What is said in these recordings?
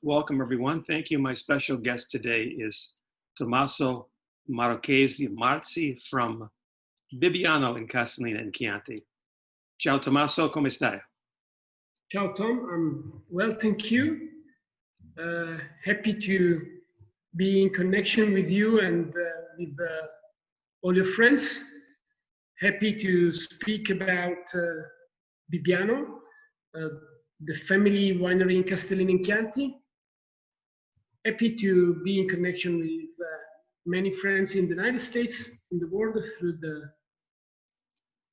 welcome everyone. Thank you. My special guest today is Tommaso Marrochesi Marzi from Bibbiano in Castellina in Chianti. Ciao Tommaso, come stai? Ciao Tom, I'm well, thank you. Happy to be in connection with you and with all your friends. Happy to speak about Bibbiano, the family winery in Castellina in Chianti. Happy to be in connection with many friends in the United States, in the world, through the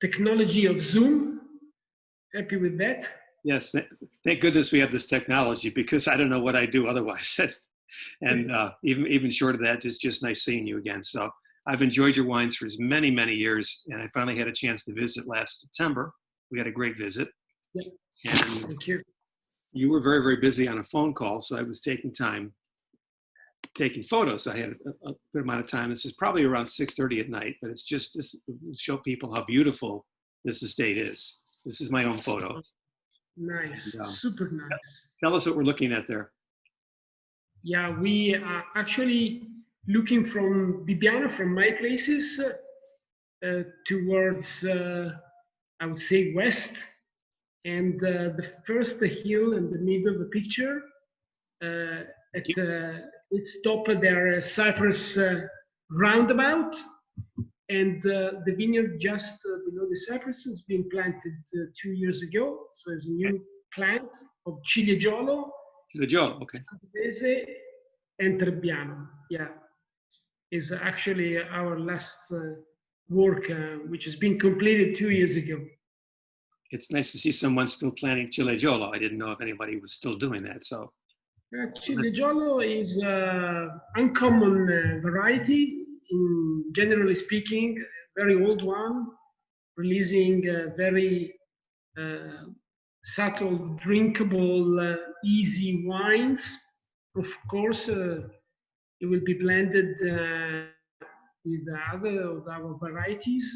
technology of Zoom. Happy with that. Yes, thank goodness we have this technology, because I don't know what I'd do otherwise. And even short of that, it's just nice seeing you again. So I've enjoyed your wines for many, many years, and I finally had a chance to visit last September. We had a great visit. Yeah. And thank you. You were very, very busy on a phone call, so I was taking taking photos. I had a good amount of time. This is probably around 6:30 at night, but it's just to show people how beautiful this estate is. This is my own photo. Nice, And, super nice. Tell us what we're looking at there. Yeah, we are actually looking from Bibbiano, from my places, towards, I would say, west. And the first hill in the middle of the picture, at its top there, Cypress roundabout, and the vineyard just below the cypress has been planted 2 years ago. So it's a new plant of Ciliegolo. Ciliegolo, okay. Sangiovese and Trebbiano, yeah. Is actually our last work, which has been completed 2 years ago. It's nice to see someone still planting Ciliegolo. I didn't know if anybody was still doing that. So Ciliegolo is an uncommon variety, generally speaking, very old one, releasing very subtle, drinkable, easy wines. Of course, it will be blended with other of our varieties.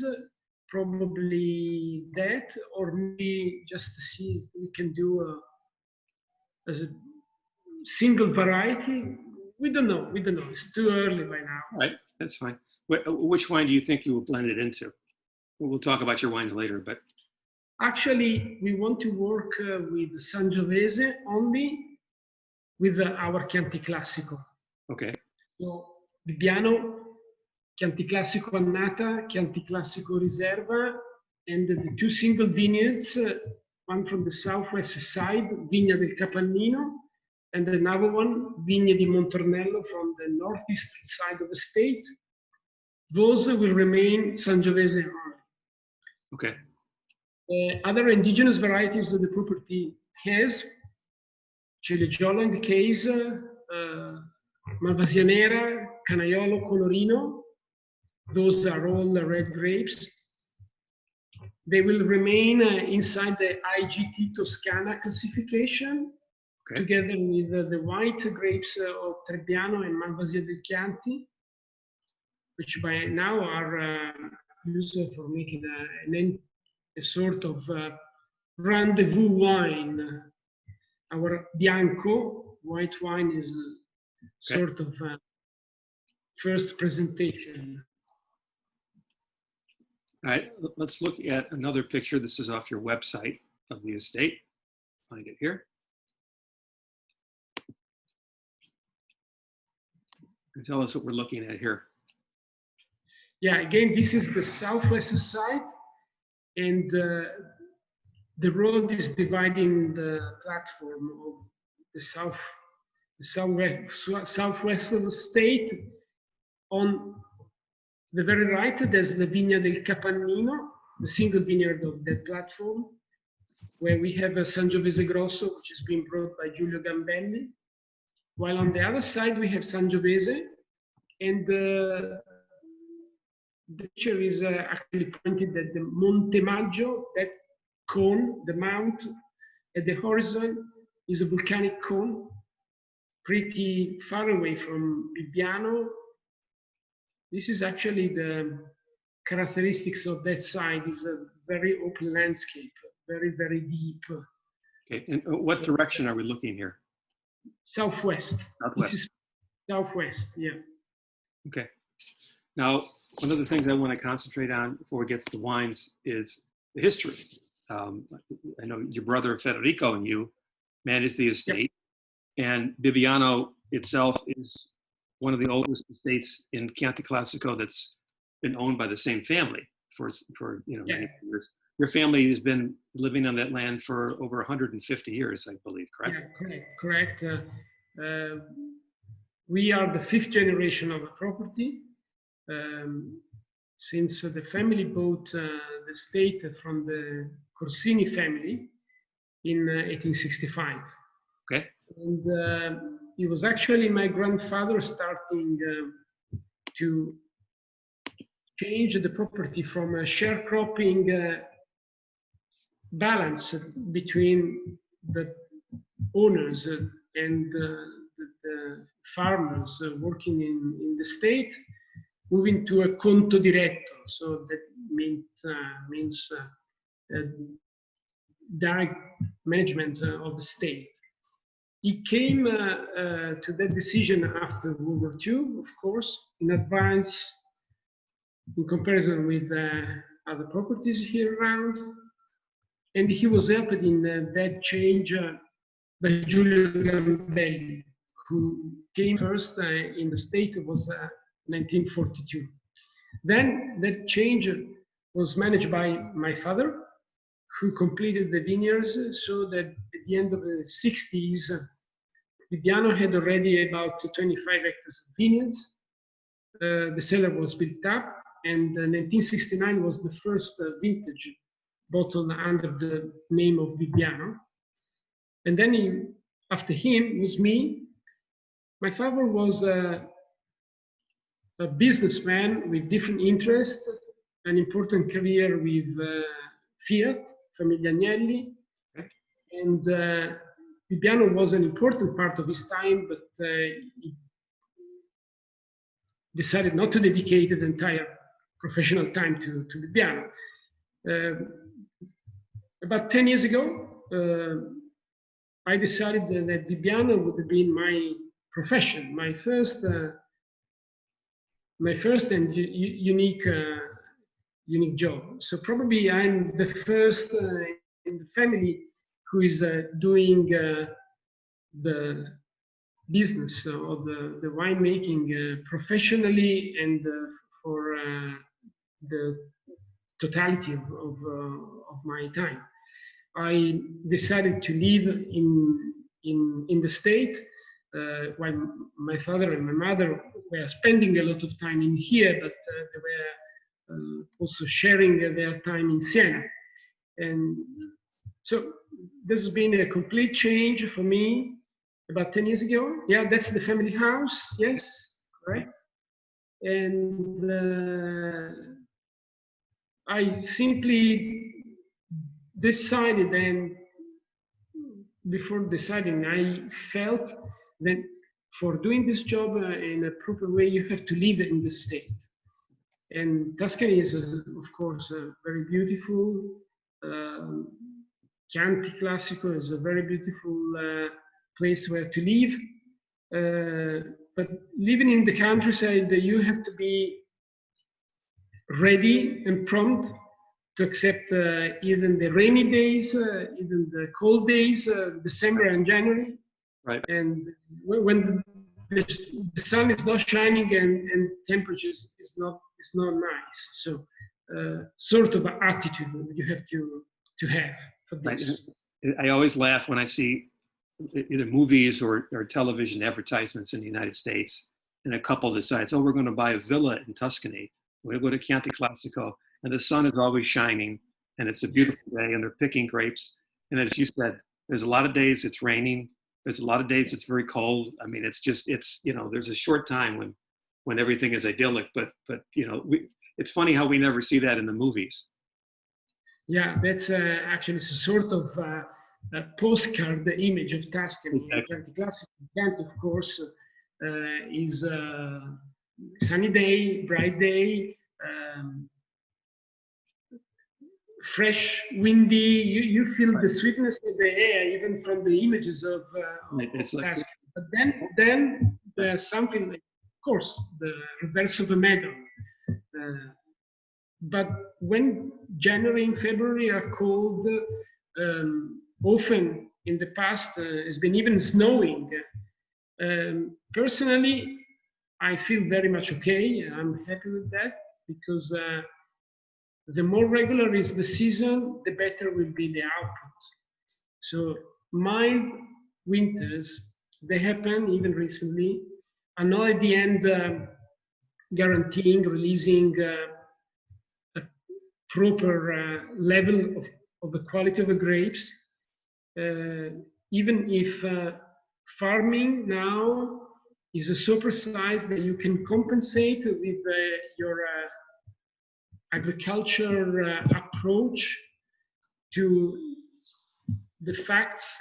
Probably that, or maybe just to see if we can do as a single variety. We don't know. It's too early by now. All right, that's fine. Which wine do you think you will blend it into? We'll talk about your wines later, but actually, we want to work with Sangiovese only, with our Chianti Classico. Okay. So Bibbiano, Chianti Classico Annata, Chianti Classico Riserva, and the two single vineyards, one from the southwest side, Vigna del Capannino, and another one, Vigna di Montornello, from the northeastern side of the state. Those will remain Sangiovese only. Okay. Other indigenous varieties that the property has, Ciliegolo in the case, Malvasia Nera, Canaiolo, Colorino. Those are all the red grapes. They will remain inside the IGT Toscana classification, okay, together with the white grapes of Trebbiano and Malvasia del Chianti, which by now are used for making a sort of rendezvous wine. Our Bianco, white wine, is a sort of first presentation. All right, let's look at another picture. This is off your website of the estate. Find it here. And tell us what we're looking at here. Yeah, again, this is the southwest side, and the road is dividing the platform of the southwest of the state. On the very right, there's the Vigna del Capannino, the single vineyard of that platform, where we have a Sangiovese Grosso, which has been brought by Giulio Gambelli. While on the other side, we have Sangiovese, and the picture is actually pointed at the Monte Maggio, that cone, the mount at the horizon is a volcanic cone, pretty far away from Bibbiano. This is actually the characteristics of that side. Is a very open landscape, very, very deep. Okay, and what direction are we looking here? southwest. Southwest. This is southwest, yeah. Okay. Now, one of the things I want to concentrate on before we get to the wines is the history. I know your brother Federico and you managed the estate, and Bibbiano itself is one of the oldest estates in Chianti Classico that's been owned by the same family for many years. Your family has been living on that land for over 150 years, I believe, correct? Yeah, correct. We are the 5th generation of the property. Since the family bought the estate from the Corsini family in 1865. Okay. And it was actually my grandfather starting to change the property from a sharecropping balance between the owners and the farmers working in the state, moving to a conto diretto. So that means direct management of the state. He came to that decision after World War II, of course, in advance in comparison with other properties here around. And he was helped in that change by Giulio Gambelli, who came first in the state. It was 1942. Then that change was managed by my father, who completed the vineyards, so that at the end of the 60s, Bibbiano had already about 25 hectares of vineyards. The cellar was built up, and 1969 was the first vintage bottled under the name of Bibbiano. And then after him was me. My father was a businessman with different interests, an important career with Fiat, Famiglia Agnelli, and Bibbiano was an important part of his time, but he decided not to dedicate the entire professional time to Bibbiano. About 10 years ago, I decided that Bibbiano would have been my profession, my first and unique job. So probably I'm the first in the family who is doing the business of the winemaking professionally and for the totality of my time. I decided to live in the state while my father and my mother were spending a lot of time in here, but they were also sharing their time in Siena. And so this has been a complete change for me about 10 years ago. Yeah, that's the family house. Yes, correct. And I simply decided, and before deciding, I felt that for doing this job in a proper way, you have to live in the state. And Tuscany is, of course, very beautiful. Chianti Classico is a very beautiful place where to live. But living in the countryside, you have to be ready and prompt to accept even the rainy days, even the cold days, December and January. Right. And when the sun is not shining and temperatures is not nice. So sort of attitude you have to have for this. Right. I always laugh when I see either movies or television advertisements in the United States, and a couple decides, oh, we're going to buy a villa in Tuscany. We're going to go to Chianti Classico, and the sun is always shining, and it's a beautiful day, and they're picking grapes. And as you said, there's a lot of days it's raining. There's a lot of days it's very cold. I mean, it's there's a short time when everything is idyllic, but it's funny how we never see that in the movies. Yeah, that's actually a sort of a postcard image of Tuscany. Exactly. Chianti Classico, Chianti, of course, is sunny day, bright day, fresh, windy. You feel the sweetness of the air, even from the images of It's like Tuscany. But then there's something like, of course, the reverse of the medal. But when January and February are cold, often in the past it's been even snowing. Personally, I feel very much okay. I'm happy with that because the more regular is the season, the better will be the output. So mild winters, they happen even recently, are not at the end guaranteeing releasing a proper level of the quality of the grapes. Even if farming now is so precise that you can compensate with your agriculture approach to the facts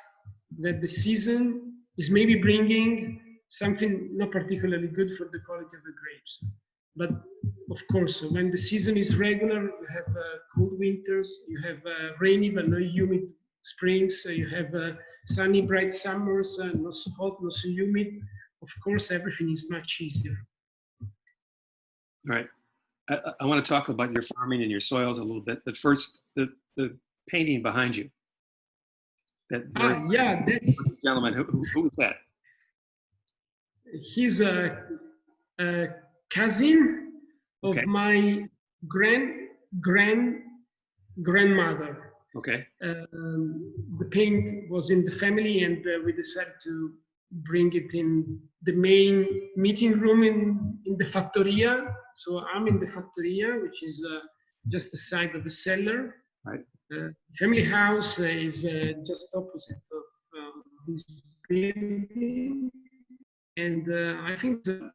that the season is maybe bringing something not particularly good for the quality of the grapes. But of course, when the season is regular, you have cold winters, you have rainy but not humid springs, you have sunny, bright summers, not so hot, not so humid. Of course, everything is much easier. All right. I want to talk about your farming and your soils a little bit, but first, the painting behind you. Yeah, that's gentleman. Who is that? He's a cousin of my grandmother. Okay. The paint was in the family, and we decided to bring it in the main meeting room in the fattoria. So I'm in the fattoria, which is just the side of the cellar. Right. Family house is just opposite of this building, and I think it's a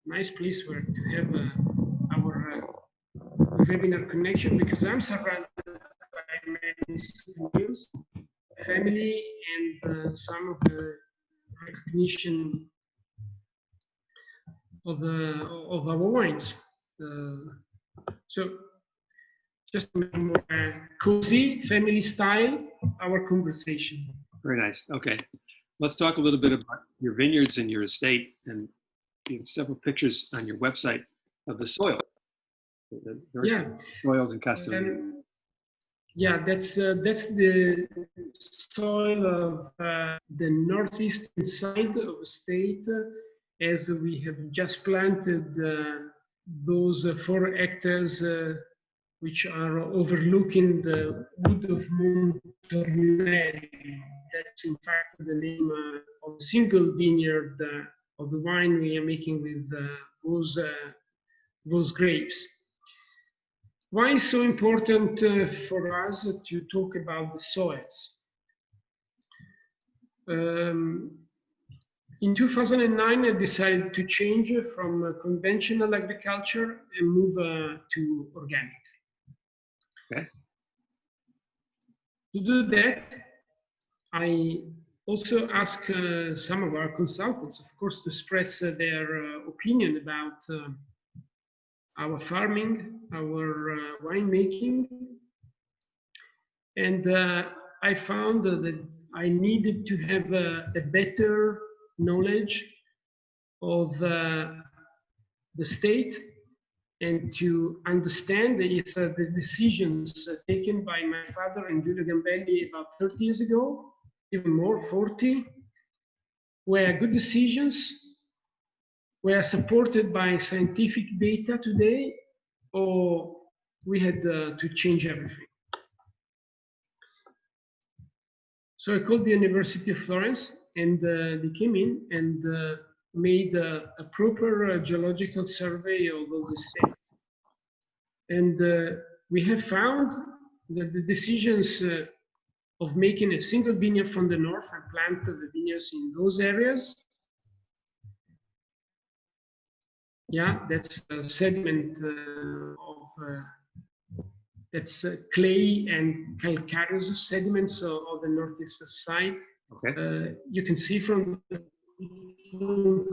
nice place where to have our webinar connection, because I'm surrounded by many studios, family, and some of the recognition of our wines. So just to make more cozy, family style, our conversation. Very nice. Okay. Let's talk a little bit about your vineyards and your estate, and you have several pictures on your website of the soil. Yeah. Soils in Castellina. Yeah, that's the soil of the northeastern side of the state, as we have just planted those 4 hectares which are overlooking the wood of Montornelli. That's in fact the name of a single vineyard of the wine we are making with those grapes. Why is so important for us to talk about the soils? In 2009, I decided to change from conventional agriculture and move to organic. Okay. To do that, I also asked some of our consultants, of course, to express their opinion about our farming, our winemaking, and I found that I needed to have a better knowledge of the state, and to understand if the decisions taken by my father and Giulio Gambelli about 30 years ago, even more, 40, were good decisions, were supported by scientific data today, or we had to change everything. So I called the University of Florence, and they came in and made a proper geological survey of the state. And we have found that the decisions of making a single vineyard from the north and plant the vineyards in those areas, yeah, that's a segment that's clay and calcareous sediments of the northeast side. Okay. You can see from the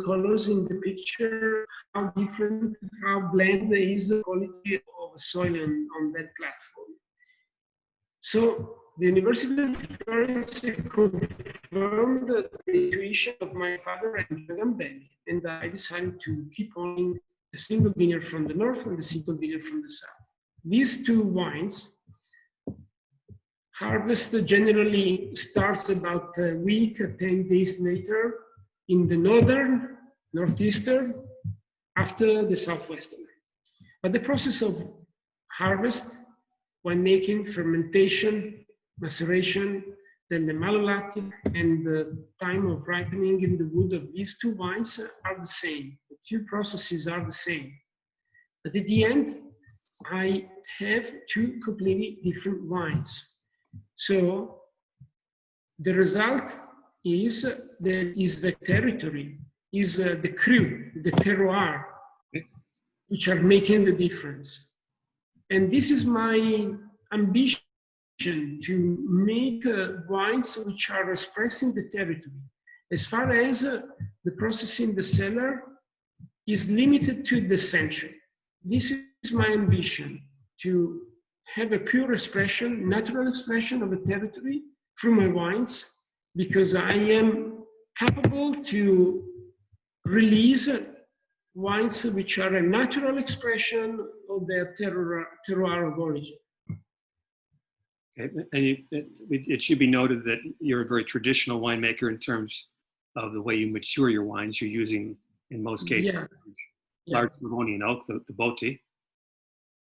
colors in the picture how different, how blend is the quality of the soil on that platform. So the University of Florence confirmed confirmed the intuition of my father and Gambelli, and I decided to keep on a single vineyard from the north and a single vineyard from the south. These two wines, harvest generally starts about a week, 10 days later in the northern, northeastern, after the southwestern. But the process of harvest, winemaking, fermentation, maceration, then the malolactic and the time of ripening in the wood of these two wines are the same. The two processes are the same. But at the end, I have two completely different wines. So the result is the territory, is the cru, the terroir, which are making the difference. And this is my ambition, to make wines which are expressing the territory. As far as the process in the cellar is limited to the century. This is my ambition, to have a pure expression, natural expression of a territory through my wines, because I am capable to release wines which are a natural expression of their terroir of origin. Okay. And it should be noted that you're a very traditional winemaker in terms of the way you mature your wines. You're using, in most cases, large Livonian oak, the Botti.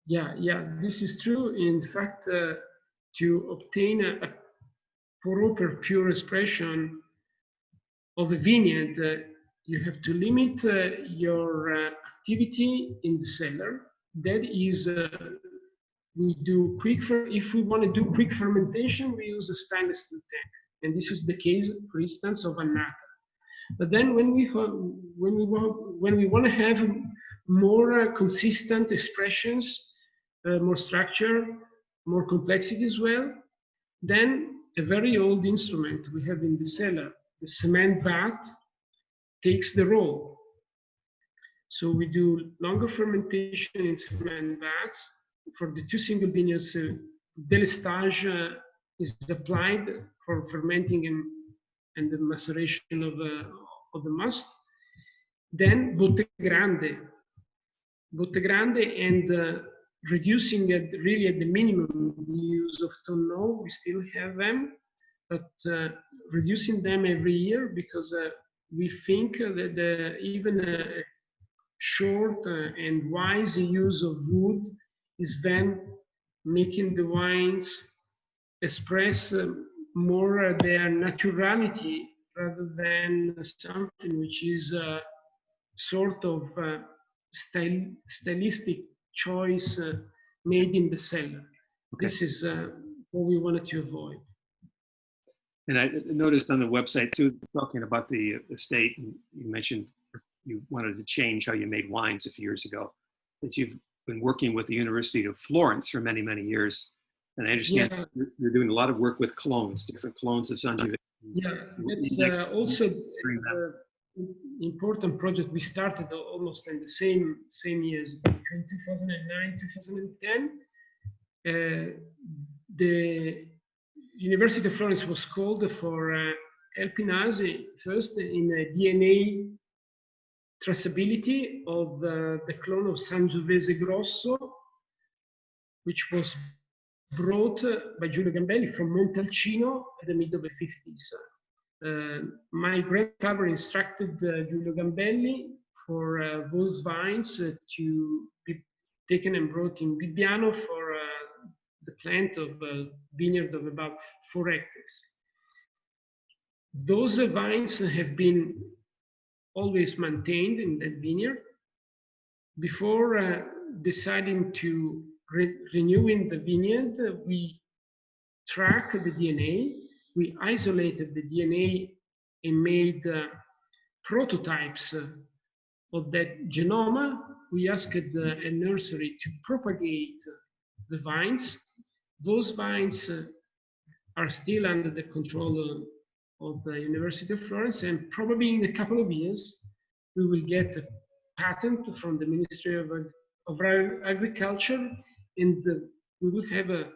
Yeah, this is true. In fact, to obtain a proper pure expression of a vineyard, you have to limit your activity in the cellar. That is, we do if we want to do quick fermentation, we use a stainless steel tank, and this is the case, for instance, of Annata. But then when we want to have more consistent expressions, more structure, more complexity as well, then a very old instrument we have in the cellar, the cement vat, takes the role. So we do longer fermentation in cement vats. For the two single vineyards, délestage is applied for fermenting and the maceration of the must. Then botte grande, and reducing it really at the minimum the use of tonneau. We still have them, but reducing them every year, because we think that even a short and wise use of wood is then making the wines express more their naturality, rather than something which is sort of stylistic choice made in the cellar. Okay. This is what we wanted to avoid. And I noticed on the website too, talking about the estate, and you mentioned you wanted to change how you made wines a few years ago, that you've been working with the University of Florence for many, many years. And I understand you're doing a lot of work with clones, different clones of Sangiovese. Yeah, that's also an important project we started almost in the same years, between 2009, 2010. The University of Florence was called for helping us first in DNA traceability of the clone of Sangiovese Grosso, which was brought by Giulio Gambelli from Montalcino at the mid of the 50s. My grandfather instructed Giulio Gambelli for those vines to be taken and brought in Bibbiano for the plant of a vineyard of about 4 hectares. Those vines have been always maintained in that vineyard. Before deciding to renewing the vineyard, we tracked the DNA, we isolated the DNA and made prototypes of that genome. We asked a nursery to propagate the vines. Those vines are still under the control of the University of Florence, and probably in a couple of years, we will get a patent from the Ministry of Agriculture, and we will have a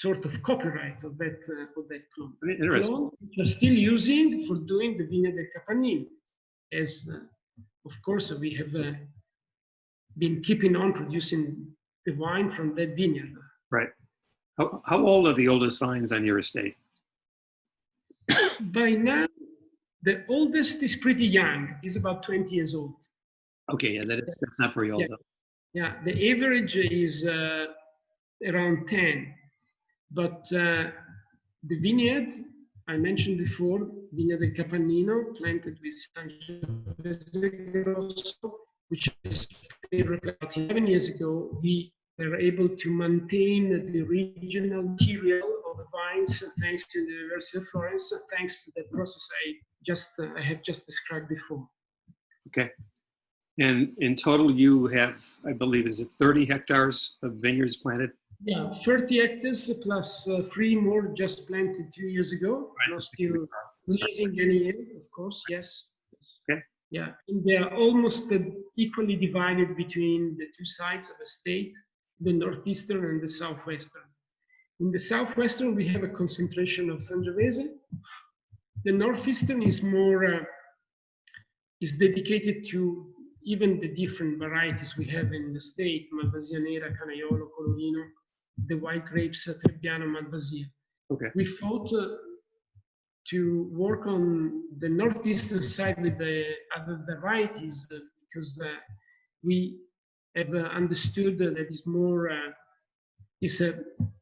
sort of copyright of that clone. Interesting. Clone which are still using for doing the Vigna del Capannino. As of course we have been keeping on producing the wine from that vineyard. Right. How old are the oldest vines on your estate? By now, the oldest is pretty young. He's about 20 years old. Okay, yeah, that's not very old. Yeah. Though. Yeah, the average is around 10. But the vineyard, I mentioned before, Vigna del Capannino, planted with Sangiovese Grosso, which is about 11 years ago, we were able to maintain the regional material of the vines thanks to the University of Florence, thanks to the process I have just described before. Okay. And in total, you have, I believe, is it 30 hectares of vineyards planted? Yeah, 30 hectares plus 3 more just planted 2 years ago. Right. We're still releasing any year, of course, yes. Okay. Yeah, and they are almost equally divided between the two sides of the state, the northeastern and the southwestern. In the southwestern, we have a concentration of Sangiovese. The northeastern is more, is dedicated to even the different varieties we have in the state, Malvasia Nera, Canaiolo, Colorino, the white grapes, Trebbiano, Malvasia. Okay. We thought to work on the northeastern side with the other varieties because we have understood that it's more is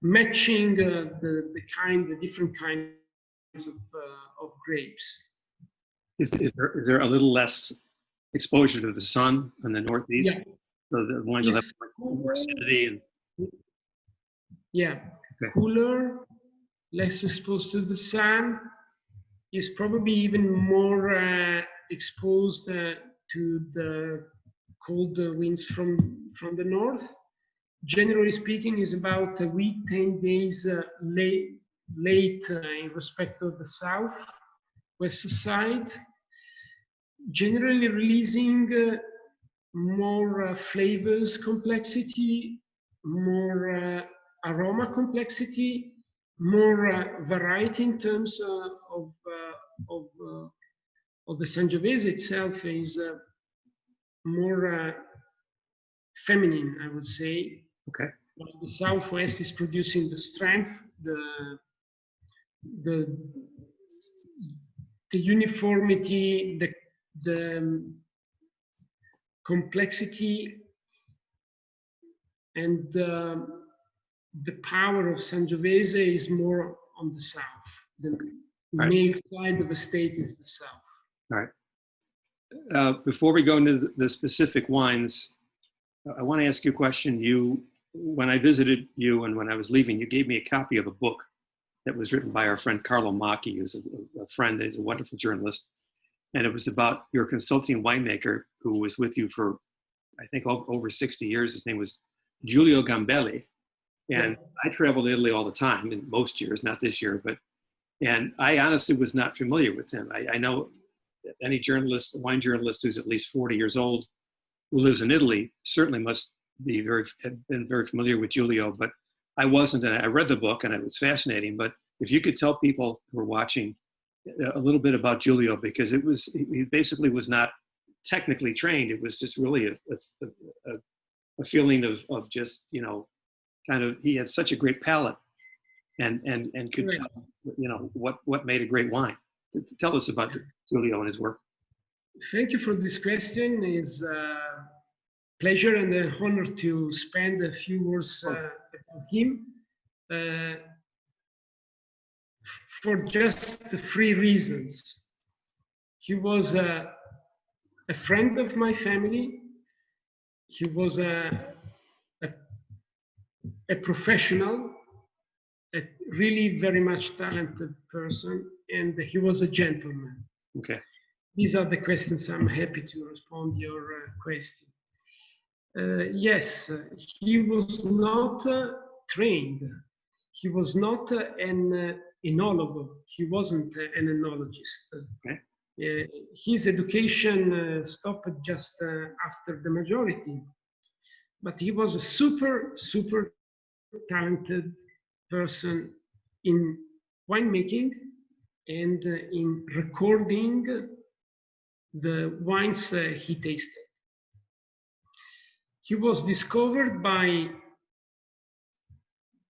matching the different kinds of grapes. Is there a little less exposure to the sun in the northeast? Yeah. So the wines will have more acidity and yeah, okay. Cooler, less exposed to the sun, is probably even more exposed to the cold winds from the north. Generally speaking, is about a week, 10 days late in respect of the south, west side. Generally releasing more flavors complexity, more aroma complexity, more variety in terms of the Sangiovese itself is more feminine, I would say. Okay. While the southwest is producing the strength, the uniformity, the complexity, and the power of Sangiovese is more on the south. The male side of the state is the south. All right. Before we go into the specific wines, I want to ask you a question. When I visited you and when I was leaving, you gave me a copy of a book that was written by our friend Carlo Macchi, who's a friend, he's a wonderful journalist. And it was about your consulting winemaker who was with you for, I think, over 60 years. His name was Giulio Gambelli. And I traveled to Italy all the time, in most years, not this year, and I honestly was not familiar with him. I know any journalist, wine journalist who's at least 40 years old who lives in Italy certainly must have been very familiar with Giulio, but I wasn't. And I read the book and it was fascinating. But if you could tell people who are watching a little bit about Giulio, because he basically was not technically trained. It was just really a feeling of just, kind of, he had such a great palate and could tell, what made a great wine. Tell us about Giulio and his work. Thank you for this question. It's a pleasure and an honor to spend a few words about him for just 3 reasons. He was a friend of my family. He was a professional, a really very much talented person, and he was a gentleman. Okay. These are the questions. I'm happy to respond to your question. Yes, he was not trained. He was not an enologue. He wasn't an enologist. Okay. His education stopped just after the majority, but he was a super talented person in winemaking and in recording the wines he tasted. He was discovered by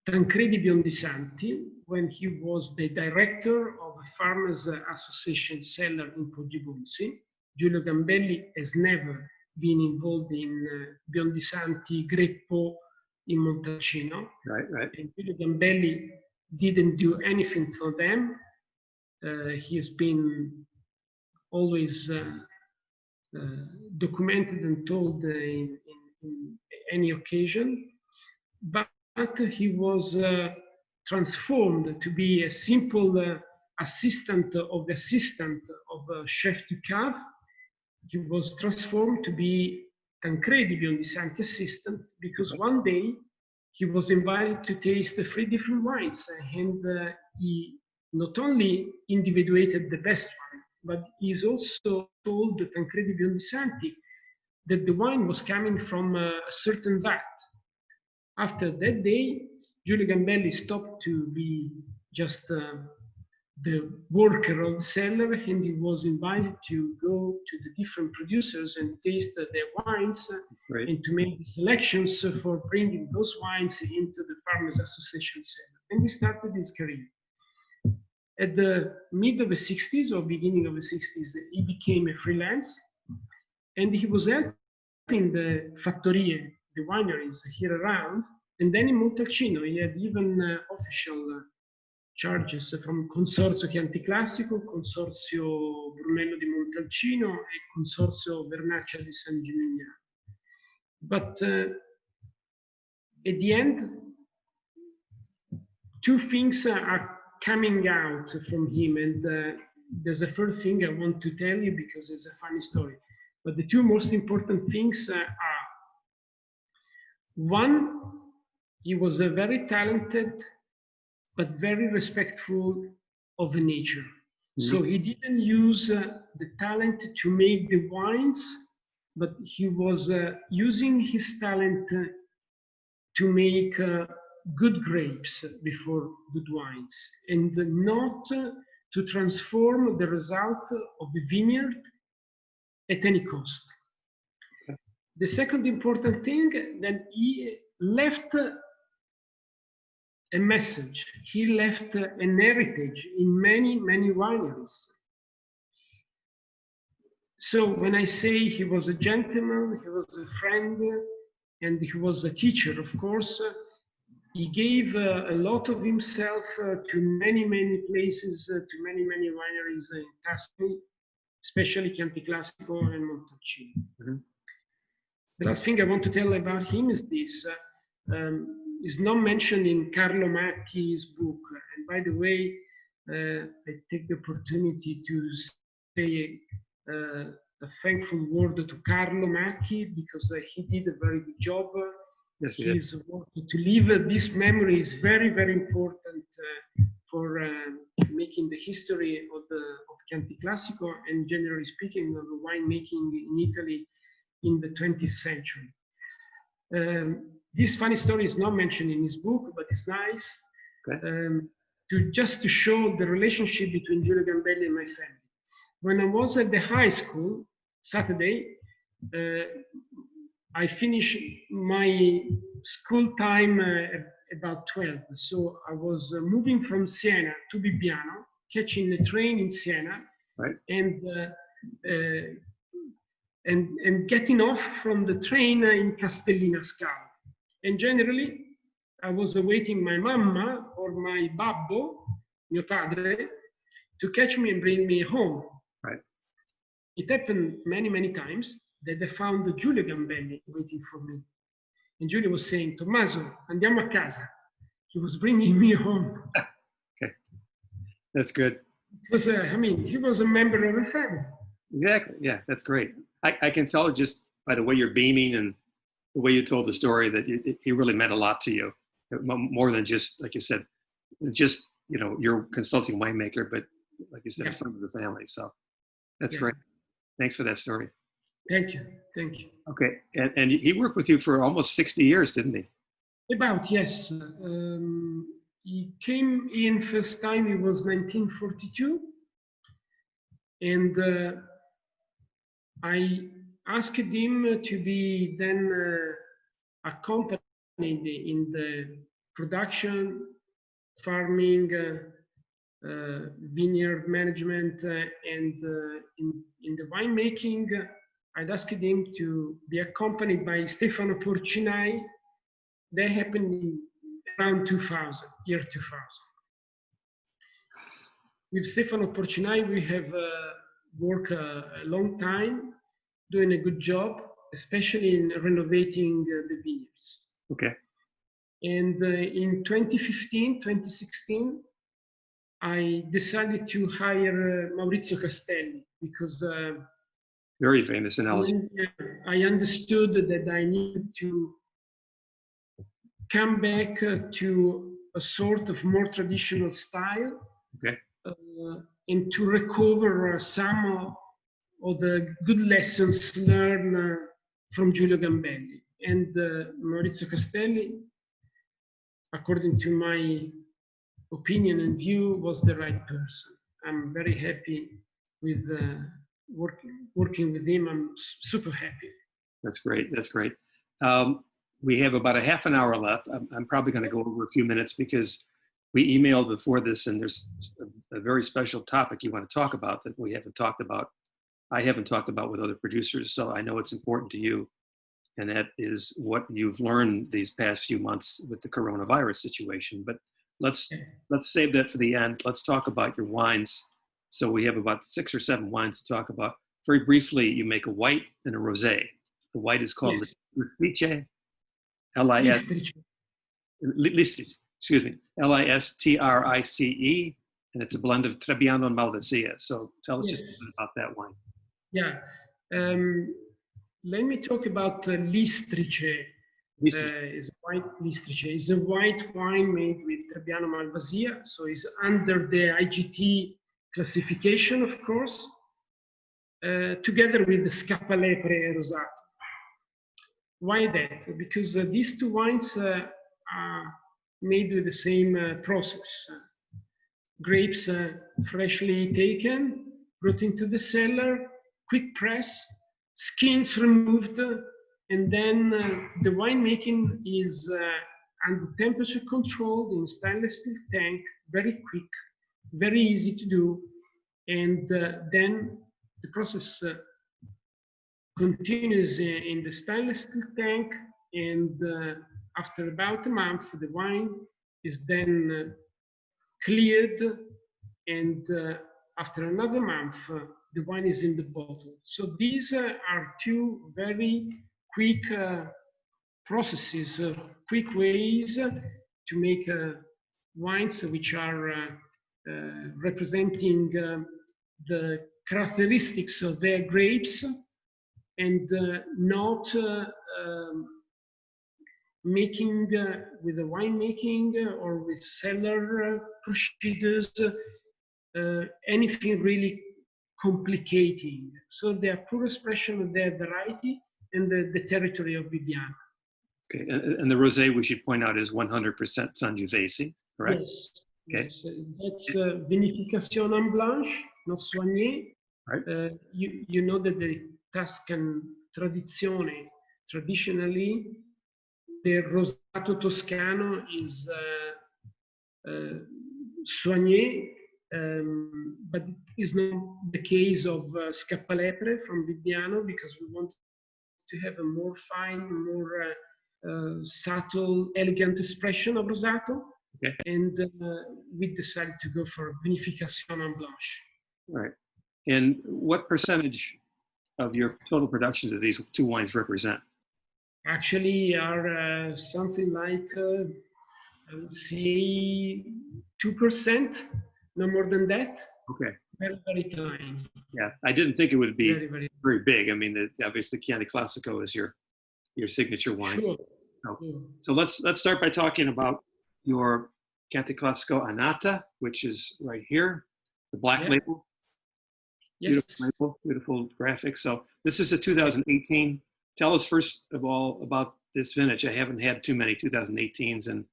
Tancredi Biondisanti when he was the director of a Farmers Association cellar in Poggibonsi. Giulio Gambelli has never been involved in Biondisanti Greppo in Montalcino. Right. And Giulio Gambelli didn't do anything for them. He has been always documented and told in any occasion, but he was transformed to be a simple assistant of Chef du Cave. He was transformed to be Tancredi Biondisanti assistant because one day he was invited to taste 3 different wines, and he not only individuated the best one, but he's also told Tancredi Biondisanti that the wine was coming from a certain vat. After that day, Giulio Gambelli stopped to be just the worker of the cellar, and he was invited to go to the different producers and taste their wines and to make the selections for bringing those wines into the Farmers Association cellar. And he started his career. At the mid of the 60s or beginning of the 60s, he became a freelance, and he was helping the fattorie, the wineries here around. And then in Montalcino, he had even official charges from Consorzio Chianti Classico, Consorzio Brunello di Montalcino, and Consorzio Vernaccia di San Gimignano. But at the end, 2 things are coming out from him, and there's a third thing I want to tell you because it's a funny story. But the 2 most important things are, one, he was a very talented but very respectful of nature. Mm-hmm. So he didn't use the talent to make the wines, but he was using his talent to make good grapes before good wines, and not to transform the result of the vineyard at any cost. Okay. The second important thing, that he left a message. He left an heritage in many, many wineries. So when I say he was a gentleman, he was a friend, and he was a teacher, of course, he gave a lot of himself to many, many places, to many, many wineries in Tuscany, especially Chianti Classico and Montalcino. Mm-hmm. The last thing I want to tell about him is this. Is not mentioned in Carlo Macchi's book. And by the way, I take the opportunity to say a thankful word to Carlo Macchi because he did a very good job. Yes, his work to leave this memory is very, very important for making the history of Chianti Classico and generally speaking of winemaking in Italy in the 20th century. This funny story is not mentioned in his book, but it's nice. Okay. To show the relationship between Giulio Gambelli and my family. When I was at the high school, Saturday, I finished my school time about 12. So I was moving from Siena to Bibbiano, catching the train in Siena, right. And getting off from the train in Castellina Scala. And generally, I was awaiting my mamma or my babbo, mio padre, to catch me and bring me home. Right. It happened many, many times that I found Giulio Gambelli waiting for me. And Giulio was saying, Tommaso, andiamo a casa. He was bringing me home. Okay, that's good. Because, he was a member of the family. Exactly, yeah, that's great. I can tell just by the way you're beaming and the way you told the story that he really meant a lot to you, more than just, like you said, just, you're consulting winemaker, but like you said, a friend of the family. So that's great. Thanks for that story. Thank you. Thank you. Okay. And he worked with you for almost 60 years, didn't he? About, yes. he came in first time, it was 1942. And I asked him to be then accompanied in the production, farming, vineyard management, and in the winemaking. I'd asked him to be accompanied by Stefano Porcinai. That happened in around 2000, year 2000. With Stefano Porcinai, we have worked a long time, doing a good job, especially in renovating the vineyards. Okay. And in 2015, 2016, I decided to hire Maurizio Castelli because very famous analogy. I understood that I needed to come back to a sort of more traditional style. Okay. And to recover some of the good lessons learned from Giulio Gambelli. And Maurizio Castelli, according to my opinion and view, was the right person. I'm very happy with working with him. I'm super happy. That's great. That's great. We have about a half an hour left. I'm probably going to go over a few minutes because we emailed before this, and there's a very special topic you want to talk about that we haven't talked about. I haven't talked about with other producers, so I know it's important to you. And that is what you've learned these past few months with the coronavirus situation. But let's save that for the end. Let's talk about your wines. So we have about 6 or 7 wines to talk about. Very briefly, you make a white and a rosé. The white is called Listrice, Listrice, and it's a blend of Trebbiano and Malvasia. So tell us just a bit about that wine. Yeah. Let me talk about Listrice. Is white Listrice. It's a white wine made with Trebbiano Malvasia, so it's under the IGT classification, of course, together with the Scappalepre Rosato. Why that? Because these two wines are made with the same process. Grapes freshly taken, brought into the cellar, quick press, skins removed, and then the winemaking is under temperature controlled in stainless steel tank, very quick, very easy to do, and then the process continues in the stainless steel tank, and after about a month, the wine is then cleared, and after another month, the wine is in the bottle. So these are two very quick processes, quick ways to make wines which are representing the characteristics of their grapes, and not making with the winemaking or with cellar procedures anything really complicating. So they are pure expression of their variety and the territory of Bibbiano. Okay, and the rosé, we should point out, is 100% Sangiovese, correct? Yes. Okay. Yes. That's vinification en blanche, not soigné. Right. You know that the Tuscan tradizione, traditionally, the Rosato Toscano is soigné, but it is not the case of Scappalepre from Bibbiano, because we want to have a more fine, more subtle, elegant expression of Rosato. Okay. And we decided to go for vinification en blanche. Right. And what percentage of your total production do these two wines represent? Actually, are something like, I would say, 2%, no more than that. Okay. Very, very tiny. Yeah, I didn't think it would be very, very big. I mean, obviously, Chianti Classico is your signature wine. Sure. So let's start by talking about your Chianti Classico Annata, which is right here, the black label. Yes. Beautiful label, beautiful graphics. So this is a 2018. Tell us first of all about this vintage. I haven't had too many 2018s, and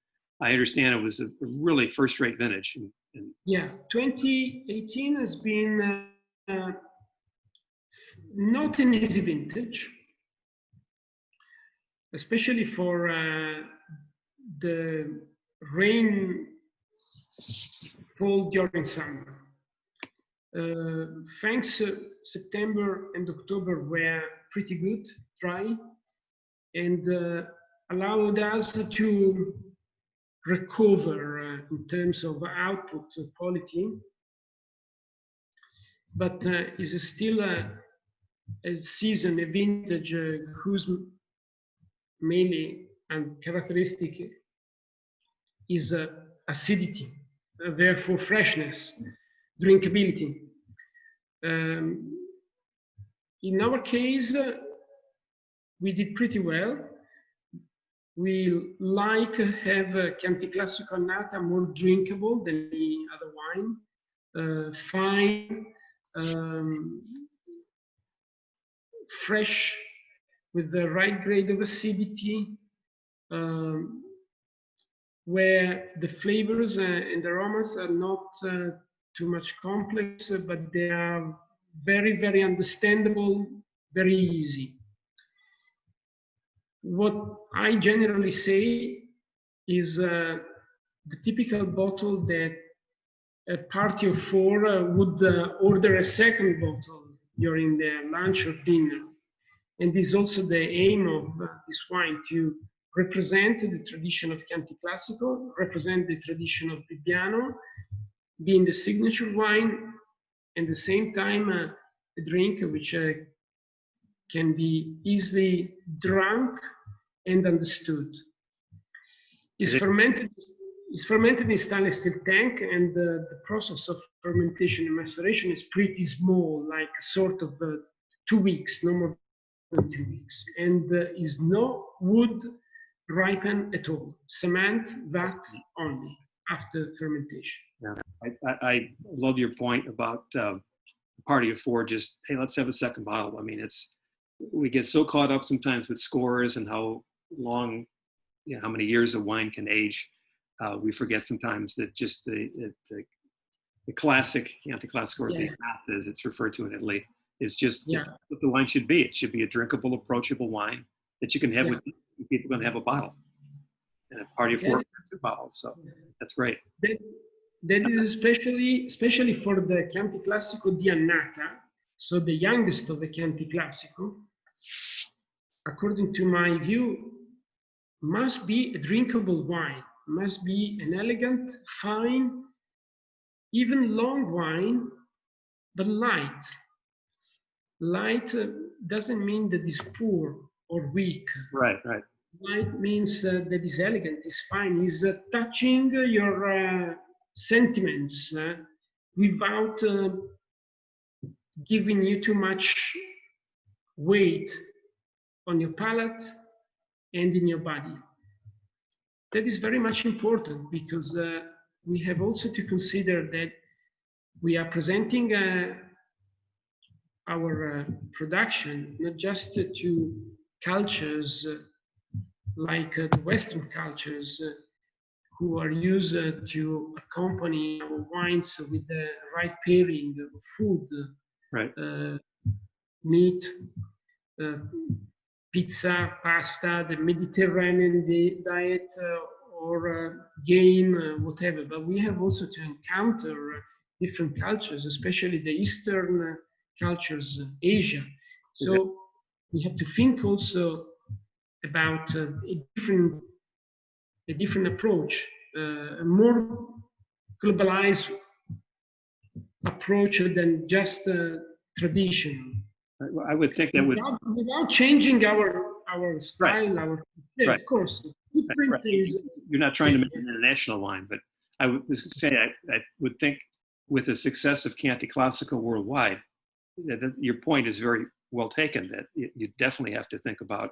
I understand it was a really first-rate vintage. Yeah, 2018 has been not an easy vintage, especially for the rainfall during summer. Thanks, September and October were pretty good, dry, and allowed us to recover in terms of output quality, but is still a season, a vintage whose mainly and characteristic is acidity, therefore freshness, drinkability. In our case, we did pretty well. We like have Chianti Classico Annata more drinkable than any other wine, fine, fresh, with the right grade of acidity, where the flavors and aromas are not too much complex, but they are very, very understandable, very easy. What I generally say is the typical bottle that a party of four would order a second bottle during their lunch or dinner. And this is also the aim of this wine, to represent the tradition of Chianti Classico, represent the tradition of Bibbiano, being the signature wine, and at the same time a drink which can be easily drunk and understood. It's fermented in stainless steel tank, and the process of fermentation and maceration is pretty small, like sort of 2 weeks, no more than 2 weeks, and is no wood ripen at all. Cement, that only after fermentation. Yeah. I love your point about party of four, just, hey, let's have a second bottle. I mean, we get so caught up sometimes with scores and how long, how many years a wine can age. We forget sometimes that just the classic, Chianti Classico, or the Annata, as it's referred to in Italy, is just what the wine should be. It should be a drinkable, approachable wine that you can have with people going to have a bottle. And a party of four, 2 bottles. So that's great. That is especially for the Chianti Classico di Annata, so the youngest of the Chianti Classico, according to my view, must be a drinkable wine, must be an elegant, fine, even long wine, but light. Light doesn't mean that it's poor or weak. Right. Light means that it's elegant, it's fine, it's touching your sentiments without giving you too much weight on your palate and in your body. That is very much important, because we have also to consider that we are presenting our production not just to cultures like the Western cultures who are used to accompany our wines with the right pairing of food, right. Meat, pizza, pasta, the Mediterranean diet, or game, whatever. But we have also to encounter different cultures, especially the Eastern cultures, Asia. So we have to think also about a different approach, a more globalized approach than just tradition. I would think that without changing our style, our of course. Right. You're not trying to make an international wine, but I would say I would think with the success of Chianti Classico worldwide, that your point is very well taken. That you definitely have to think about.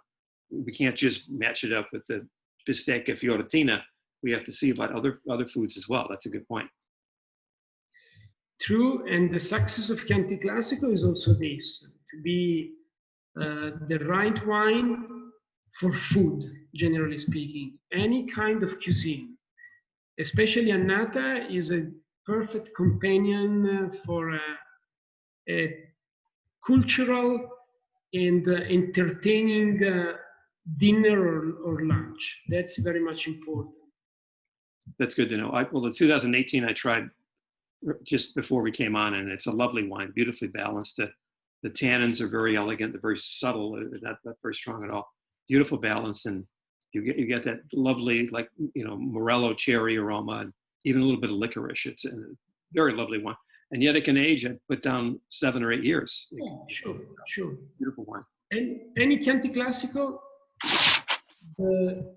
We can't just match it up with the bistecca fiorentina. We have to see about other foods as well. That's a good point. True, and the success of Chianti Classico is also this, to be the right wine for food, generally speaking, any kind of cuisine. especially Annata is a perfect companion for a cultural and entertaining dinner or lunch. That's very much important. That's good to know. Well, the 2018 I tried just before we came on, and it's a lovely wine, beautifully balanced. The tannins are very elegant. They're very subtle. They're not very strong at all. Beautiful balance, and you get that lovely, like, morello cherry aroma, and even a little bit of licorice. It's a very lovely wine, and yet it can age. I put down 7 or 8 years. Yeah, sure. Beautiful wine. And any Chianti Classico, the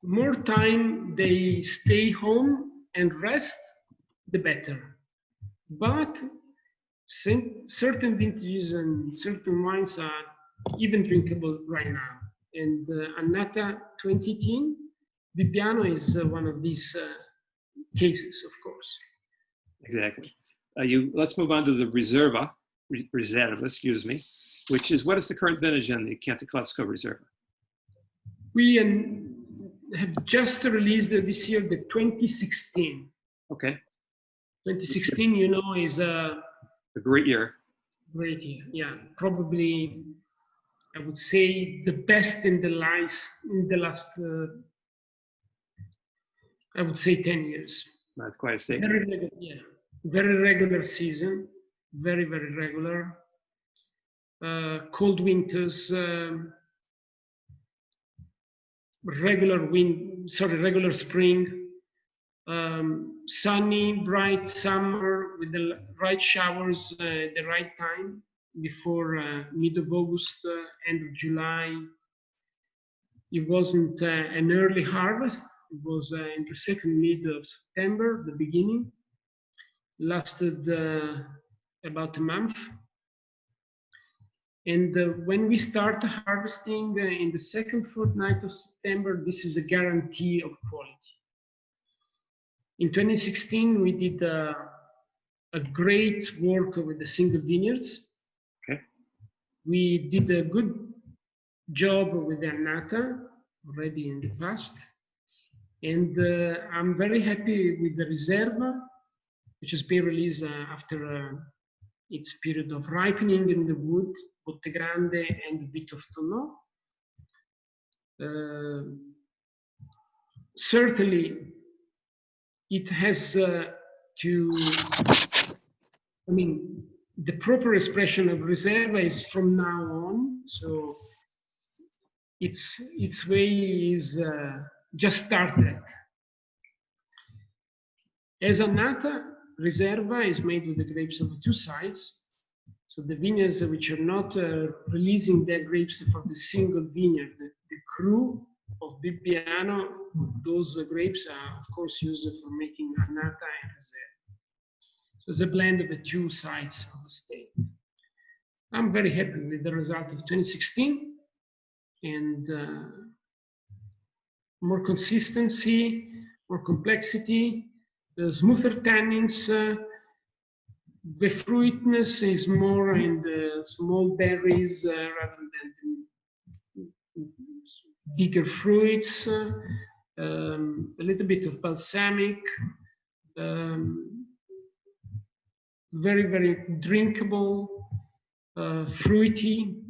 more time they stay home and rest, the better. But certain vintages and certain wines are even drinkable right now. And Annata 2018, Bibbiano is one of these cases, of course. Exactly. Let's move on to the Riserva, excuse me, which is, what is the current vintage on the Chianti Classico Riserva? We have just released this year the 2016. Okay. 2016, is a great year. Great year, yeah. Probably, I would say, the best in the last I would say 10 years. That's quite a statement. Very regular season, very regular. Cold winters, regular spring, sunny, bright summer with the right showers at the right time before mid of August, end of July. It wasn't an early harvest. It was in the second mid of September, the beginning. Lasted about a month. And when we start harvesting in the second fortnight of September, this is a guarantee of quality. In 2016, we did a great work with the single vineyards. Okay. We did a good job with the Annata already in the past. And I'm very happy with the Riserva, which has been released after its period of ripening in the wood, Botte Grande and Bit of Tonneau. Certainly, it has the proper expression of Riserva is from now on, so its way is just started. As Annata, Riserva is made with the grapes of the two sides. So the vineyards which are not releasing their grapes for the single vineyard, the cru of Bibbiano, those grapes are of course used for making Annata and Riserva. So it's a blend of the two sides of the state. I'm very happy with the result of 2016, and more consistency, more complexity, smoother tannins. The fruitness is more in the small berries rather than the bigger fruits. A little bit of balsamic. Very drinkable, fruity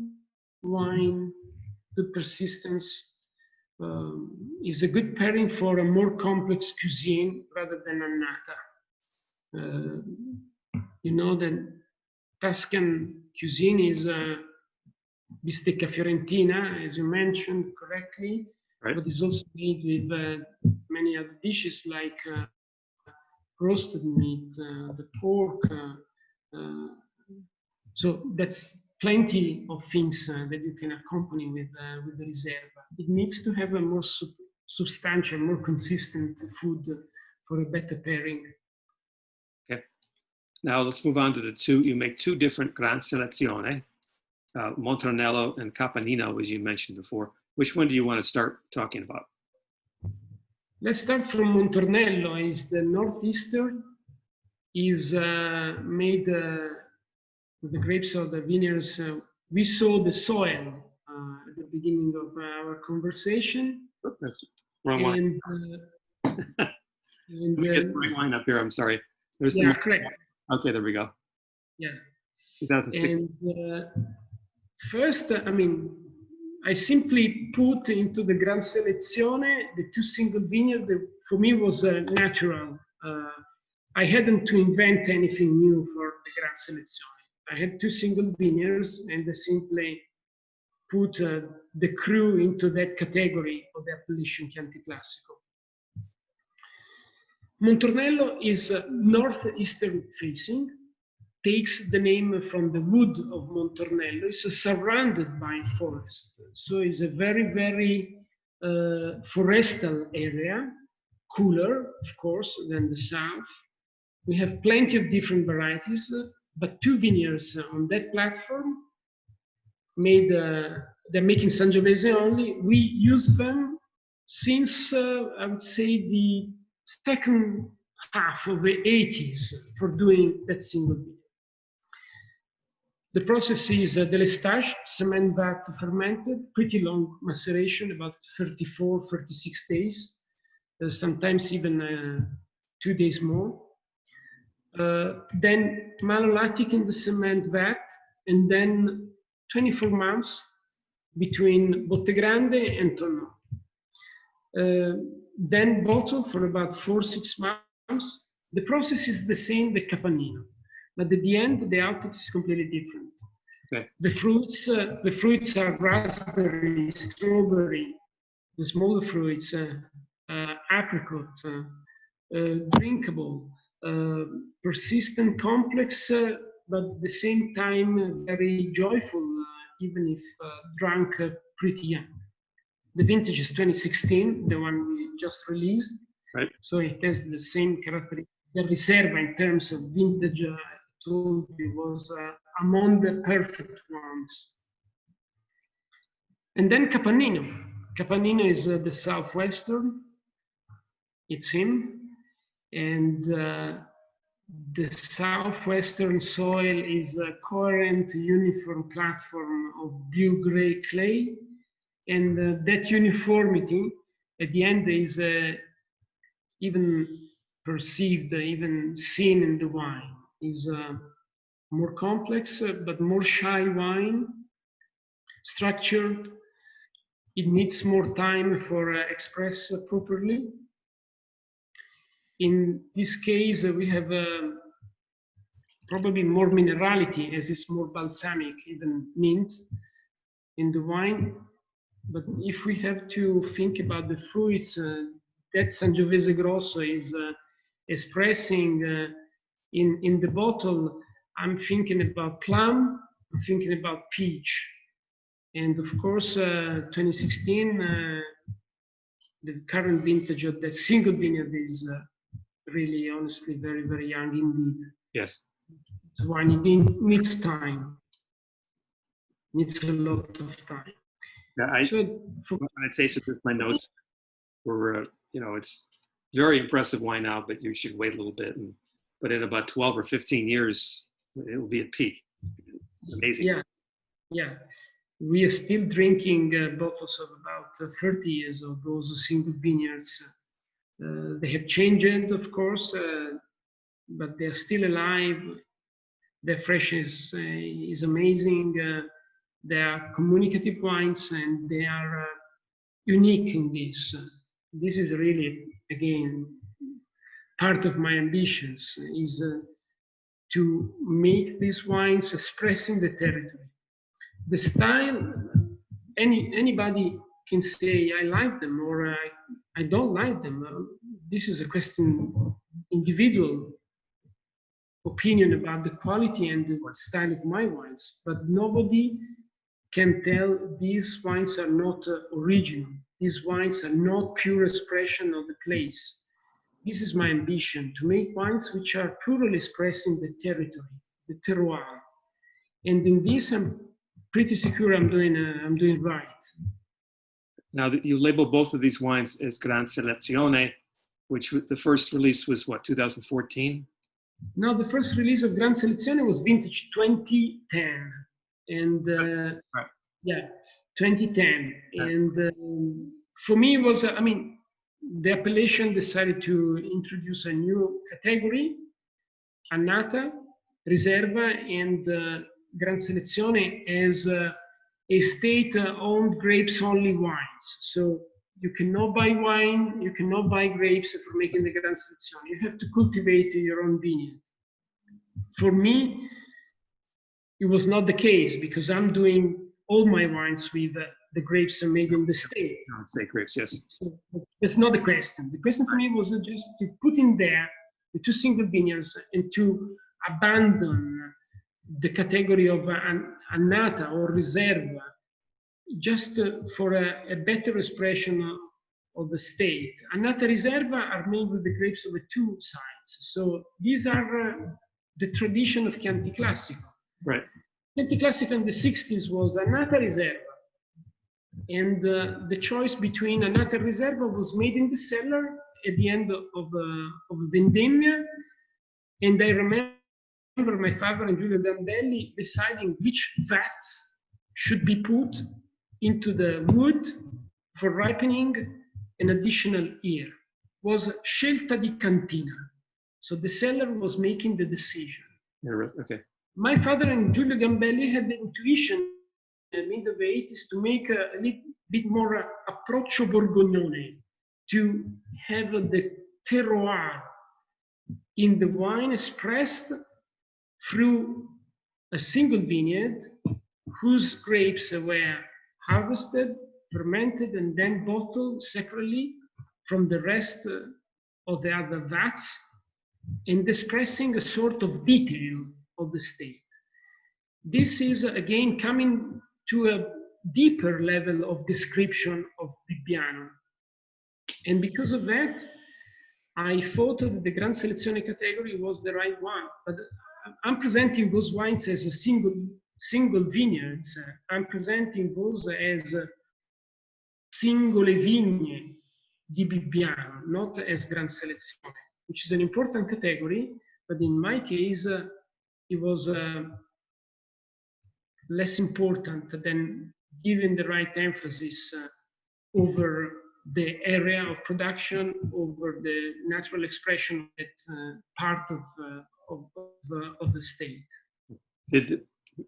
wine. Good persistence. Is a good pairing for a more complex cuisine rather than Annata. The Tuscan cuisine is bistecca fiorentina, as you mentioned correctly, right, but it's also made with many other dishes like roasted meat, the pork. So that's plenty of things that you can accompany with the Riserva. It needs to have a more substantial, more consistent food for a better pairing. Okay. Now let's move on to the two. You make two different Gran Selezione, Montranello and Capanino, as you mentioned before. Which one do you want to start talking about? Let's start from Montranello. Is the northeastern, is made with the grapes of the vineyards. We saw the soil at the beginning of our conversation. That's wrong one. And And, Let me get the right line up here. I'm sorry. There's yeah, correct. Okay, there we go. Yeah. 2006. And first, I mean, I simply put into the Gran Selezione the two single vineyard that for me was natural. I hadn't to invent anything new for the Gran Selezione. I had two single vineyards and I simply put the cru into that category of the appellation Chianti Classico. Montornello is northeastern facing, takes the name from the wood of Montornello. It's surrounded by forest, so it's a very, very forestal area, cooler, of course, than the south. We have plenty of different varieties, but two vineyards on that platform made, they're making Sangiovese only. We use them since, I would say, the second half of the 80s for doing that single vineyard. The process is délestage, cement vat fermented, pretty long maceration, about 34, 36 days, sometimes even 2 days more. Then malolactic in the cement vat, and then 24 months between Botte Grande and Tonneau. Then bottle for about 4-6 months. The process is the same, the Capannino, but at the end, the output is completely different. Okay. The fruits are raspberry, strawberry, the smaller fruits, apricot, drinkable, persistent, complex, but at the same time very joyful, even if drunk pretty young. The vintage is 2016, the one we just released. Right. So it has the same characteristic. The Riserva in terms of vintage, I told you, was among the perfect ones. And then Capannino. Capannino is the southwestern. It's him. And the southwestern soil is a coherent, uniform platform of blue-gray clay. And that uniformity at the end is even perceived, even seen in the wine. Is more complex, but more shy wine, structured. It needs more time for express properly. In this case, we have probably more minerality, as it's more balsamic, even mint in the wine. But if we have to think about the fruits, that Sangiovese Grosso is expressing in the bottle, I'm thinking about plum, I'm thinking about peach. And of course, 2016, the current vintage of that single vineyard is really, honestly, very, very young indeed. Yes. It's wine, it needs time, needs a lot of time. Yeah, when I tasted this, my notes were, it's very impressive wine now, but you should wait a little bit. But in about 12 or 15 years, it will be at peak. Amazing. Yeah, yeah. We are still drinking bottles of about 30 years of those single vineyards. They have changed, of course, but they're still alive. Their freshness is amazing. They are communicative wines, and they are unique in this. This is really, again, part of my ambitions, is to make these wines expressing the territory. The style, anybody can say I like them or I don't like them. This is a question, individual opinion about the quality and the style of my wines, but nobody can tell these wines are not original. These wines are not pure expression of the place. This is my ambition, to make wines which are purely expressing the territory, the terroir. And in this, I'm pretty secure I'm doing right. Now, you label both of these wines as Gran Selezione, which the first release was what, 2014? No, the first release of Gran Selezione was vintage 2010. And right. Yeah, 2010. And for me, it was, the appellation decided to introduce a new category, Annata, Riserva, and Gran Selezione as a state-owned grapes-only wines. So you cannot buy wine, you cannot buy grapes for making the Gran Selezione. You have to cultivate your own vineyard. For me, it was not the case because I'm doing all my wines with the grapes are made in the state. State grapes, yes. So that's not the question. The question for me was just to put in there the two single vineyards and to abandon the category of Annata or Riserva just for a better expression of the state. Annata Riserva are made with the grapes of the two sides. So these are the tradition of Chianti Classico. Right. Chianti Classico in the 60s was Annata Riserva. And the choice between Annata and Riserva was made in the cellar at the end of Vendemmia. And I remember my father and Giulio Gambelli deciding which vats should be put into the wood for ripening an additional year. It was scelta di cantina. So the cellar was making the decision. Okay. My father and Giulio Gambelli had the intuition in the mid of the 80s to make a little bit more approccio borgognone, to have the terroir in the wine expressed through a single vineyard whose grapes were harvested, fermented, and then bottled separately from the rest of the other vats, and expressing a sort of detail of the state. This is again coming to a deeper level of description of Bibbiano. And because of that, I thought that the Gran Selezione category was the right one. But I'm presenting those wines as a single vineyards. I'm presenting those as singole vigne di Bibbiano, not as Gran Selezione, which is an important category. But in my case, it was less important than giving the right emphasis over the area of production, over the natural expression that part of the state.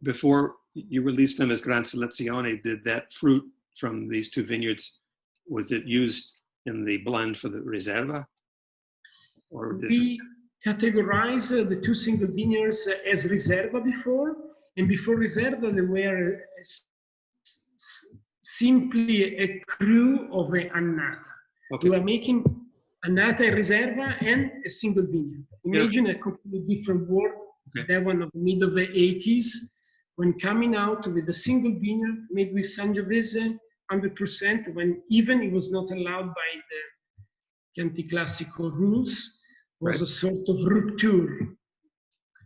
Before you released them as Gran Selezione, did that fruit from these two vineyards, was it used in the blend for the Riserva? Or we categorize the two single vineyards as Riserva before, and before Riserva they were simply a crew of an Annata. Okay. We were making Annata and Riserva and a single vineyard. Imagine a completely different world, that one of the mid of the 80s, when coming out with a single vineyard made with Sangiovese 100%, when even it was not allowed by the Chianti Classico rules, was a sort of rupture.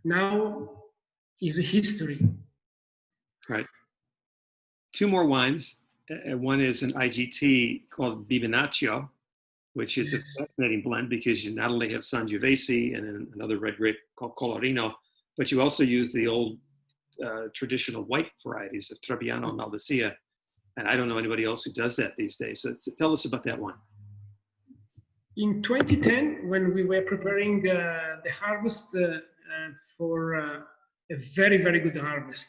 Now is a history. Right. Two more wines. One is an IGT called Bibinaccio, which is a fascinating blend because you not only have Sangiovese and another red grape called Colorino, but you also use the old traditional white varieties of Trebbiano and Malvasia. And I don't know anybody else who does that these days. So tell us about that one. In 2010, when we were preparing the harvest for a very, very good harvest,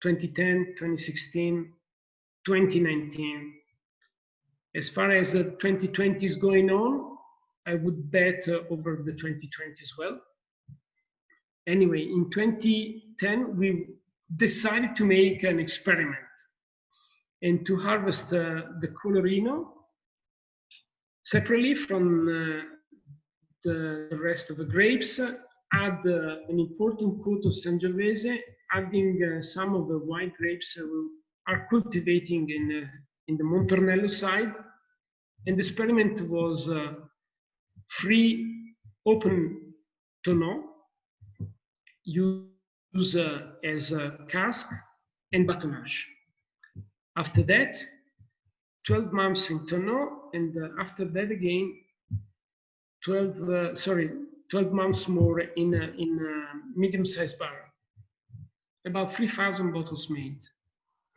2010, 2016, 2019. As far as the 2020 is going on, I would bet over the 2020 as well. Anyway, in 2010, we decided to make an experiment and to harvest the Colorino separately from the rest of the grapes, add an important coat of Sangiovese, adding some of the white grapes we are cultivating in the Montornello side. And the experiment was free open tonneau, used as a cask and batonnage. After that, 12 months in tonneau, and after that again, 12 months more in a medium-sized barrel. About 3,000 bottles made.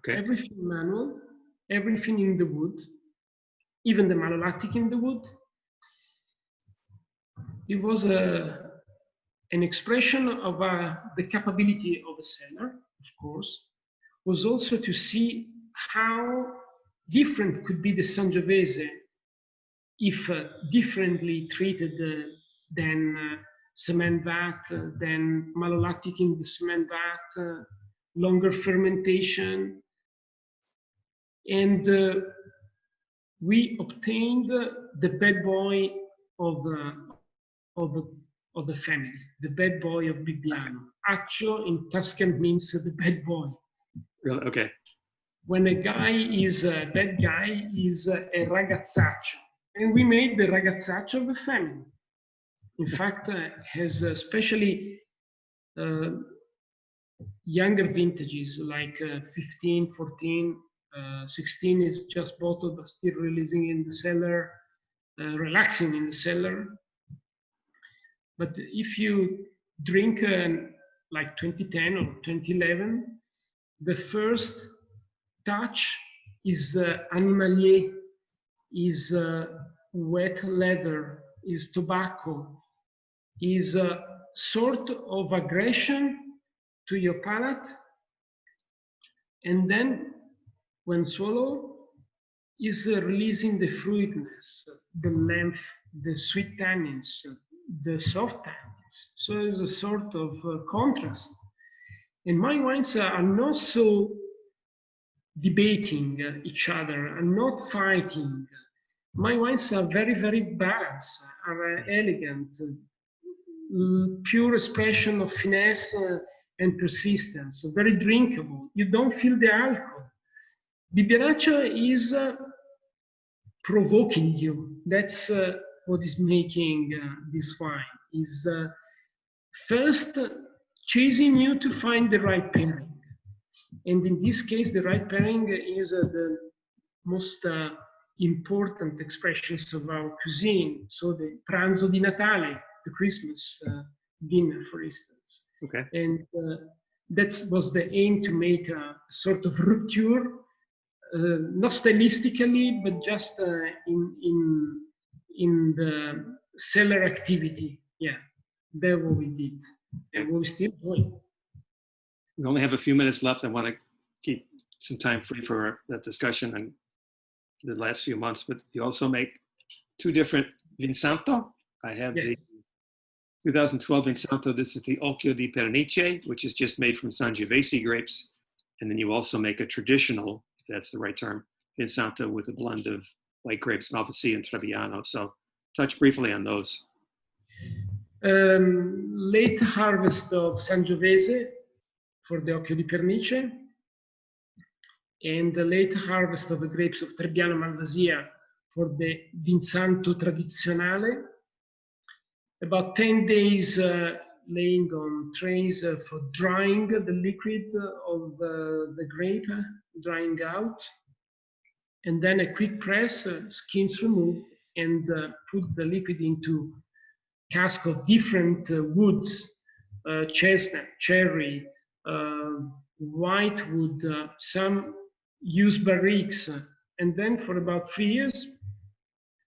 Okay. Everything manual, everything in the wood, even the malolactic in the wood, it was an expression of the capability of a seller, of course, was also to see how different could be the Sangiovese if differently treated than cement vat, than malolactic in the cement vat, longer fermentation. And we obtained the bad boy of the family, the bad boy of Bibbiano. Accio in Tuscan means the bad boy. Really? Okay. When a guy is a bad guy, is a ragazzaccio. And we made the ragazzaccio of the family. In fact, has especially younger vintages like 15, 14, 16 is just bottled but still releasing in the cellar, relaxing in the cellar. But if you drink like 2010 or 2011, the first touch is animalier, is wet leather, is tobacco, is a sort of aggression to your palate. And then when swallowed, is releasing the fruitness, the length, the sweet tannins, the soft tannins. So it's a sort of contrast. And my wines are not so debating each other, are not fighting. My wines are very, very balanced, are elegant, pure expression of finesse and persistence, very drinkable. You don't feel the alcohol. Bibbianaccio is provoking you. That's what is making this wine. Is first chasing you to find the right pairing. And in this case, the right pairing is the most important expressions of our cuisine. So the pranzo di Natale, the Christmas dinner, for instance. Okay. And that was the aim, to make a sort of rupture, not stylistically, but just in the cellar activity. Yeah, that's what we did, and what we still doing. We only have a few minutes left. I want to keep some time free for that discussion and the last few months, but you also make two different Vinsanto. I have the 2012 Vinsanto. This is the Occhio di Pernice, which is just made from Sangiovese grapes. And then you also make a traditional, if that's the right term, Vinsanto with a blend of white grapes, Malvasia and Trebbiano. So touch briefly on those. Late harvest of Sangiovese for the Occhio di Pernice, and the late harvest of the grapes of Trebbiano Malvasia for the Vinsanto Tradizionale. About 10 days laying on trays for drying the liquid of the grape, drying out, and then a quick press, skins removed, and put the liquid into cask of different woods, chestnut, cherry, white wood, some use barriques, and then for about 3 years,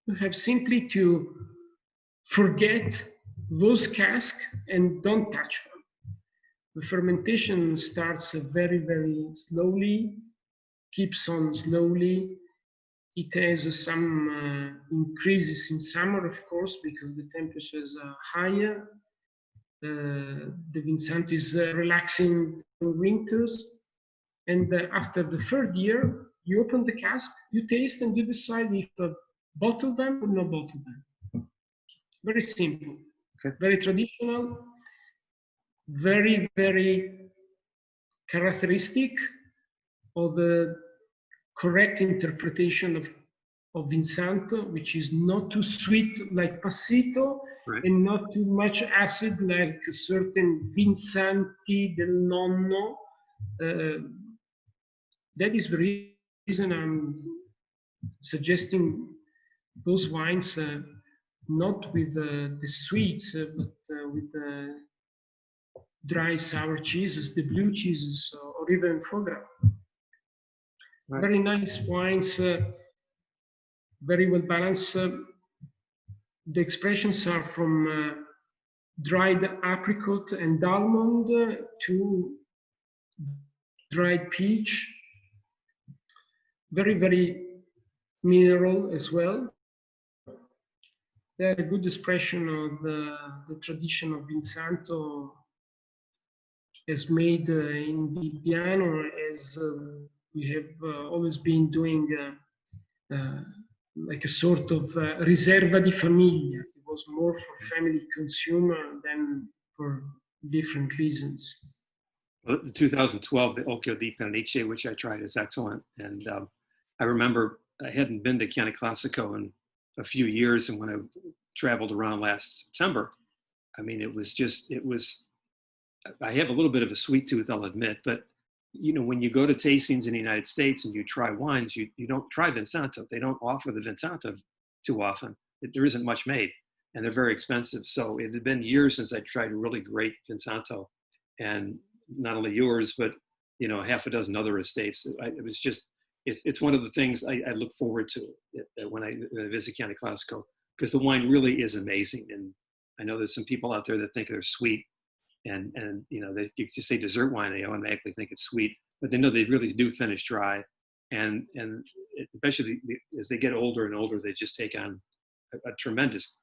you have simply to forget those casks and don't touch them. The fermentation starts very, very slowly, keeps on slowly. It has some increases in summer, of course, because the temperatures are higher. The Vinsanto is relaxing in winters. And after the third year, you open the cask, you taste, and you decide if to bottle them or not bottle them. Very simple, very traditional, very, very characteristic of the correct interpretation of Vinsanto, which is not too sweet like Passito, right, and not too much acid like a certain Vinsanti del Nonno. That is the reason I'm suggesting those wines not with the sweets, but with the dry sour cheeses, the blue cheeses, or even foie gras. Right. Very nice wines, very well balanced, the expressions are from dried apricot and almond to dried peach, very, very mineral as well. They're a good expression of the tradition of Vinsanto as made in Bibbiano, as we have always been doing like a sort of riserva di famiglia. It was more for family consumer than for different reasons. Well, the 2012, the Occhio di Pernice, which I tried, is excellent. And I remember I hadn't been to Chianti Classico in a few years. And when I traveled around last September, I mean, I have a little bit of a sweet tooth, I'll admit, but you know, when you go to tastings in the United States and you try wines, you don't try Vinsanto. They don't offer the Vinsanto too often. There isn't much made, and they're very expensive. So it had been years since I tried a really great Vinsanto, and not only yours, but you know, half a dozen other estates. It was just, it's one of the things I look forward to when I visit Chianti Classico, because the wine really is amazing. And I know there's some people out there that think they're sweet, and you know, you just say dessert wine, they automatically think it's sweet, but they know they really do finish dry. And especially as they get older and older, they just take on a tremendous,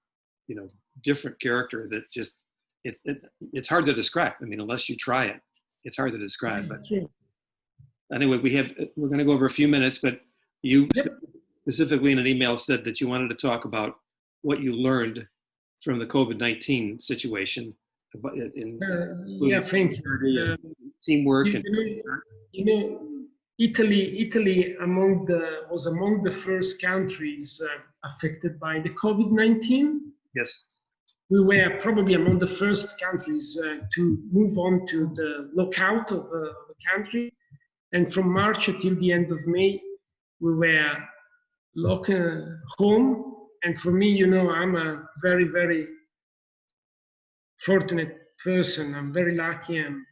you know, different character that just, it's hard to describe. I mean, unless you try it, it's hard to describe. But anyway, we're going to go over a few minutes, but you specifically in an email said that you wanted to talk about what you learned from the COVID-19 situation. Thank you. Teamwork. You know, Italy was among the first countries affected by the COVID-19. Yes. We were probably among the first countries to move on to the lockout of the country. And from March till the end of May, we were locked home. And for me, you know, I'm a very, very fortunate person. I'm very lucky and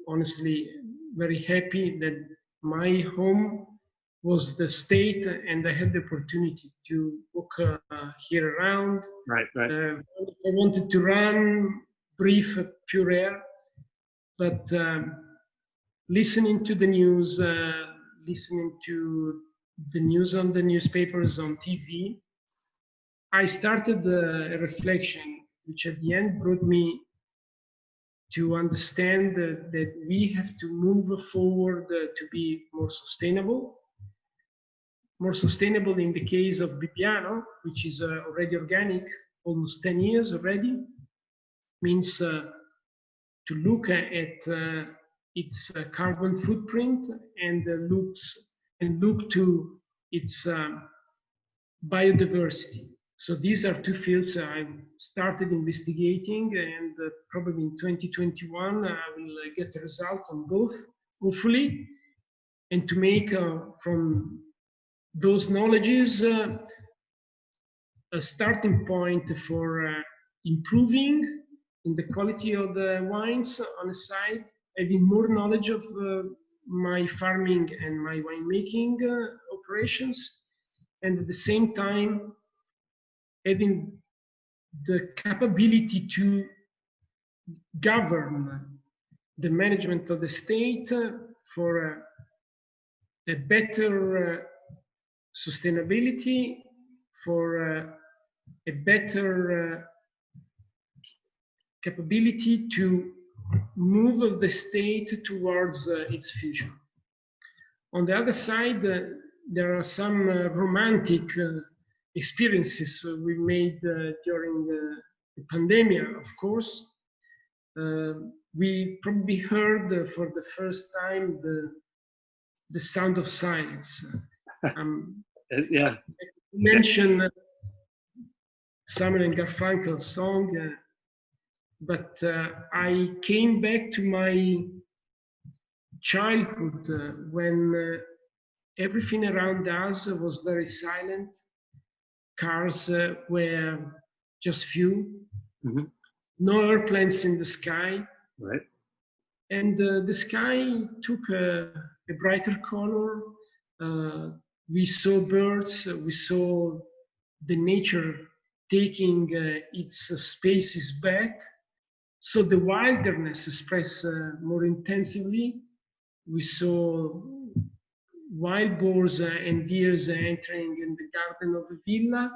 honestly very happy that my home was the state and I had the opportunity to walk here around. Right. I wanted to run, breathe pure air, but listening to the news, listening to the news on the newspapers, on TV, I started a reflection, which at the end brought me to understand that we have to move forward to be more sustainable. More sustainable in the case of Bibbiano, which is already organic, almost 10 years already, means to look at its carbon footprint and look to its biodiversity. So these are two fields I started investigating, and probably in 2021 I will get a result on both, hopefully, and to make from those knowledges a starting point for improving in the quality of the wines on the side, having more knowledge of my farming and my winemaking operations, and at the same time having the capability to govern the management of the state for a better sustainability, for a better capability to move the state towards its future. On the other side, there are some romantic experiences we made during the pandemic, of course. We probably heard for the first time the sound of silence. Yeah. Mention Simon and Garfunkel's song, but I came back to my childhood when everything around us was very silent. Cars were just few, no airplanes in the sky, right? And the sky took a brighter color. We saw birds, we saw the nature taking its spaces back. So the wilderness expressed more intensively. We saw wild boars and deers entering in the garden of the villa.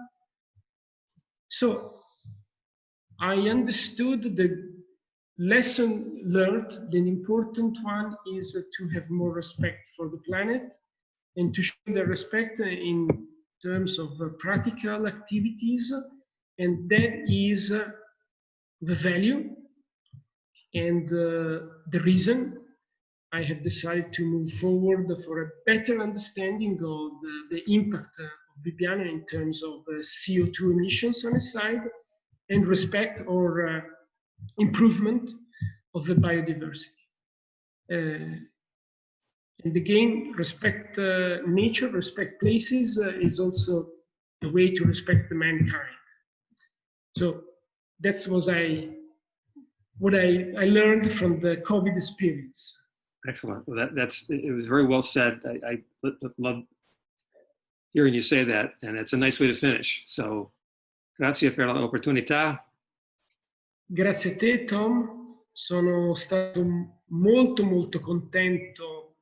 So I understood the lesson learned. The important one is to have more respect for the planet and to show the respect in terms of practical activities, and that is the value and the reason I have decided to move forward for a better understanding of the impact of Bibbiano in terms of CO2 emissions on the side and respect or improvement of the biodiversity. And again, respect nature, respect places is also a way to respect the mankind. So that's what I learned from the COVID experience. Excellent. Well, it was very well said. I love hearing you say that, and it's a nice way to finish. So, grazie per l'opportunità. Grazie a te, Tom. Sono stato molto contento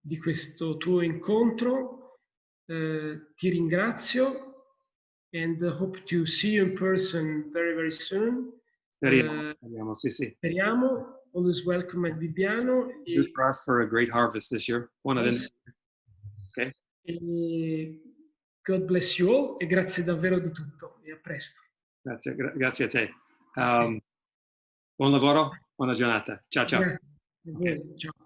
di questo tuo incontro. Ti ringrazio and hope to see you in person very soon. Speriamo, sì. Speriamo. Always welcome at Bibbiano. Fingers crossed for a great harvest this year. One of them. Okay. God bless you all e grazie davvero di tutto e a presto. Grazie a te. Buon lavoro, buona giornata. Ciao. Grazie. Okay. Ciao.